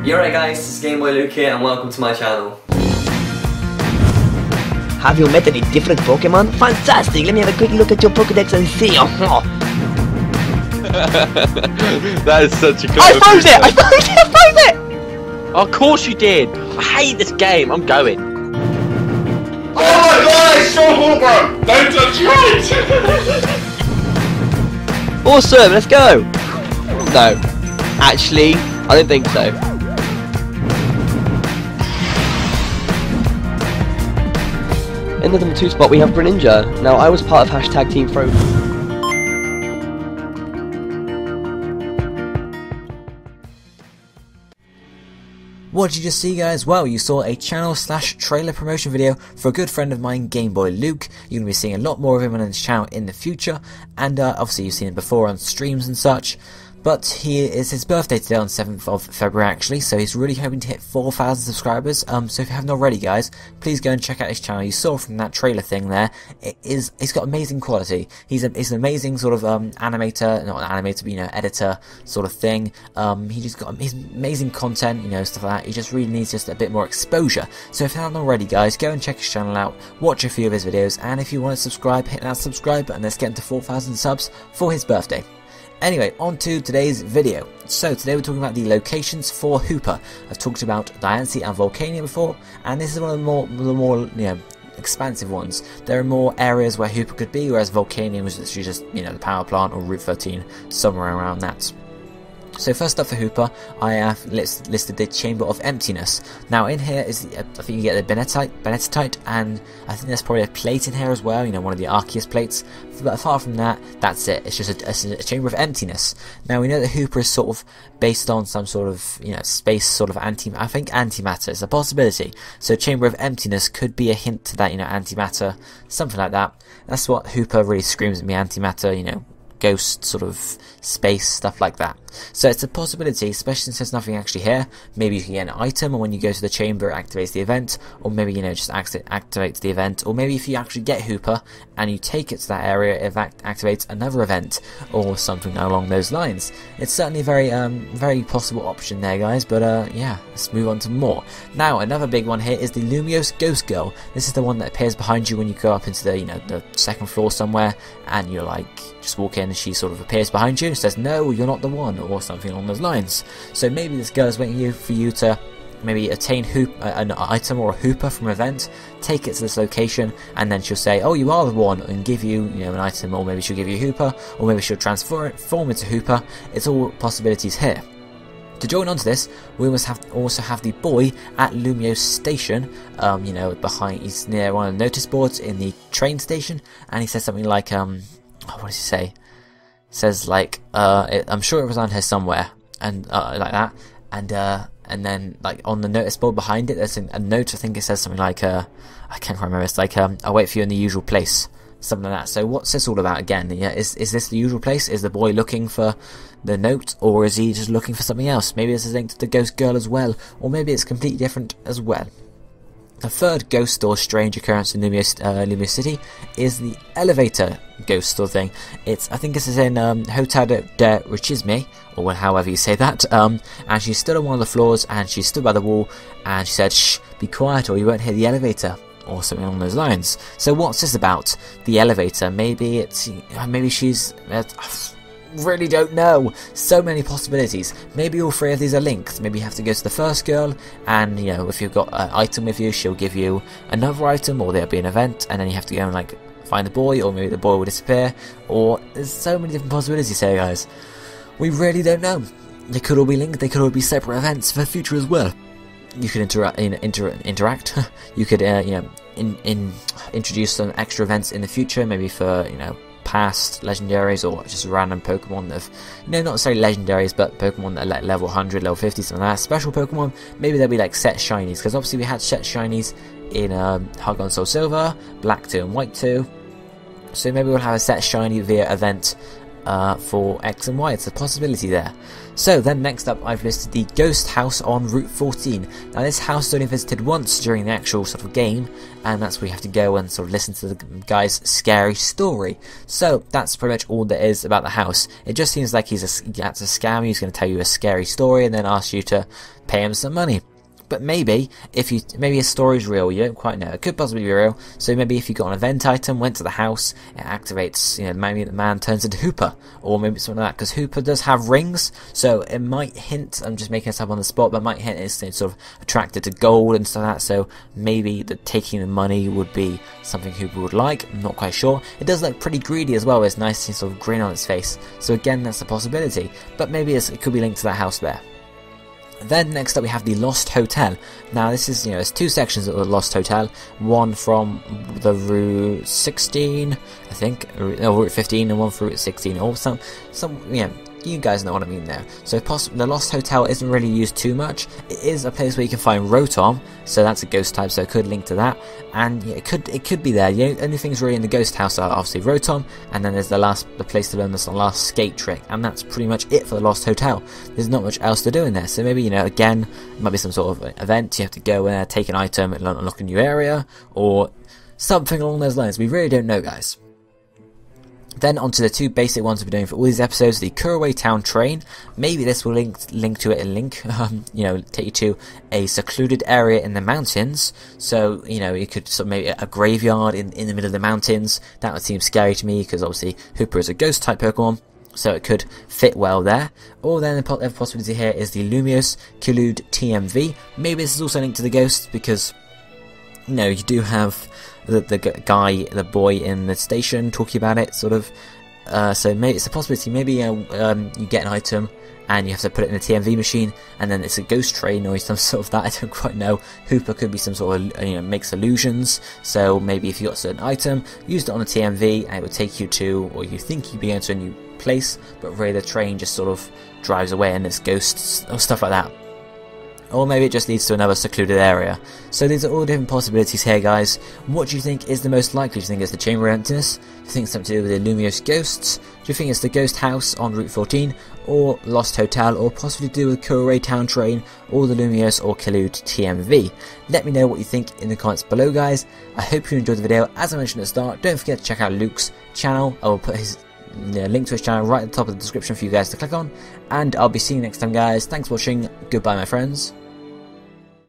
You're right guys, it's Game Boy Luke here and welcome to my channel. Have you met any different Pokemon? Fantastic! Let me have a quick look at your Pokédex and see. That is such a good I found it! I found it! Of course you did! I hate this game, I'm going. Oh my god, I saw Hoopa! Don't touch it! Awesome, let's go! No. Actually, I don't think so. In the number 2 spot we have Greninja. Now I was part of hashtag Team Fro. What did you just see, guys? Well, you saw a channel/trailer promotion video for a good friend of mine, Game Boy Luke. You're going to be seeing a lot more of him on his channel in the future, and obviously you've seen him before on streams and such. But he is his birthday today on 7th of February actually, so he's really hoping to hit 4,000 subscribers. So if you haven't already, guys, please go and check out his channel. You saw from that trailer thing there, he's got amazing quality. He's an amazing sort of animator, not an animator, but you know, editor sort of thing. He just got his amazing content, you know, stuff like that. He just really needs just a bit more exposure. So if you haven't already, guys, go and check his channel out, watch a few of his videos, and if you want to subscribe, hit that subscribe button. Let's get into 4,000 subs for his birthday. Anyway, on to today's video. So today we're talking about the locations for Hoopa. I've talked about Diancie and Volcania before, and this is one of the more you know, expansive ones. There are more areas where Hoopa could be, whereas Volcania was literally just, you know, the power plant or Route 13, somewhere around that. So first up for Hoopa, I have listed the Chamber of Emptiness. Now in here is, I think you get the Benetite, and I think there's probably a plate in here as well, you know, one of the Arceus plates. But apart from that, that's it. It's just a Chamber of Emptiness. Now we know that Hoopa is sort of based on some sort of, you know, space sort of antimatter. It's a possibility. So Chamber of Emptiness could be a hint to that, you know, antimatter, something like that. That's what Hoopa really screams at me, antimatter, you know, ghost sort of space, stuff like that. So it's a possibility, especially since there's nothing actually here. Maybe you can get an item, and when you go to the chamber it activates the event, or maybe, you know, just activates the event, or maybe if you actually get Hoopa and you take it to that area, it activates another event, or something along those lines. It's certainly a very possible option there, guys, but yeah, let's move on to more. Now another big one here is the Lumiose Ghost Girl. This is the one that appears behind you when you go up into the, you know, the second floor somewhere, and you're like, just walk in and she sort of appears behind you and says, no, you're not the one, or something along those lines. So maybe this girl is waiting for you to maybe attain an item or a Hoopa from an event, take it to this location, and then she'll say, oh, you are the one, and give you, you know, an item, or maybe she'll give you Hoopa, or maybe she'll form into Hoopa. It's all possibilities here. To join onto this, we must also have the boy at Lumiose Station. You know, he's near one of the notice boards in the train station, and he says something like, what does he say? He says like, I'm sure it was on here somewhere, and like that, and then like on the notice board behind it, there's a note. I think it says something like, I can't quite remember. It's like, I'll wait for you in the usual place, something like that. So what's this all about again? Yeah, is this the usual place? Is the boy looking for the note, or is he just looking for something else? Maybe this is linked to the ghost girl as well, or maybe it's completely different as well. The third ghost or strange occurrence in Lumiose City is the elevator ghost or thing. I think this is in Hotel de Richisme, or however you say that, and she stood on one of the floors, and she stood by the wall, and she said, shh, be quiet or you won't hear the elevator, or something along those lines. So what's this about? The elevator? Maybe she's... really don't know. So many possibilities. Maybe all three of these are linked. Maybe you have to go to the first girl, and, you know, if you've got an item with you, she'll give you another item, or there'll be an event, and then you have to go and like find the boy, or maybe the boy will disappear, or there's so many different possibilities here, guys. We really don't know. They could all be linked. They could all be separate events for the future as well. You could interact. You could you know, introduce some extra events in the future, maybe for, you know, past legendaries, or just random Pokemon that have, you know, not necessarily legendaries, but Pokemon that are like level 100, level 50, something like that. Special Pokemon, maybe there'll be like set shinies, because obviously we had set shinies in Heart Gold Soul Silver, Black 2 and White 2, so maybe we'll have a set shiny via event for X and Y. It's a possibility there. So then next up I've listed the ghost house on Route 14. Now this house is only visited once during the actual sort of game, and that's where you have to go and sort of listen to the guy's scary story. So that's pretty much all there is about the house. It just seems like that's a scam. He's going to tell you a scary story and then ask you to pay him some money. But maybe maybe his story's real, you don't quite know. It could possibly be real. So maybe if you got an event item, went to the house, it activates, maybe the man turns into Hoopa, or maybe something like that, because Hoopa does have rings, so it might hint, I'm just making this up on the spot, but it might hint it's sort of attracted to gold and stuff like that, so maybe taking the money would be something Hoopa would like. I'm not quite sure. It does look pretty greedy as well, with this nice sort of grin on its face, so again that's a possibility, but maybe it could be linked to that house there. Then next up we have the Lost Hotel. Now this is, there's two sections of the Lost Hotel. One from the Route 16, I think, Route 15, and one from Route 16, or some, you guys know what I mean there. So the Lost Hotel isn't really used too much. It is a place where you can find Rotom, so that's a ghost type, so it could link to that. And yeah, it could be there. The only things really in the ghost house are obviously Rotom, and then there's the place to learn the last skate trick, and that's pretty much it for the Lost Hotel. There's not much else to do in there. So maybe, again, it might be some sort of event. You have to go in there, take an item, and unlock a new area, or something along those lines. We really don't know, guys. Then onto the two basic ones we've been doing for all these episodes, the Kuraway Town train. Maybe this will link to it in link, take you to a secluded area in the mountains. So, you could sort of maybe a graveyard in the middle of the mountains. That would seem scary to me, because obviously Hoopa is a ghost type Pokemon, so it could fit well there. Or then the other possibility here is the Lumiose Killude TMV. Maybe this is also linked to the ghosts, because you do have the boy in the station talking about it, sort of. So maybe it's a possibility. Maybe you get an item and you have to put it in a TMV machine, and then it's a ghost train or some sort of that. I don't quite know. Hoopa could be some sort of makes illusions. So maybe if you got a certain item, used it on a TMV, and it would take you to, or you think you'd be going to a new place, but really the train just sort of drives away and it's ghosts or stuff like that. Or maybe it just leads to another secluded area. So these are all different possibilities here, guys. What do you think is the most likely? Do you think it's the Chamber of Emptiness? Do you think it's something to do with the Lumiose Ghosts? Do you think it's the Ghost House on Route 14? Or Lost Hotel? Or possibly to do with Kuraway Town Train? Or the Lumiose or Killude TMV? Let me know what you think in the comments below, guys. I hope you enjoyed the video. As I mentioned at the start, don't forget to check out Luke's channel. I will put his link to his channel right at the top of the description for you guys to click on. And I'll be seeing you next time, guys. Thanks for watching. Goodbye, my friends.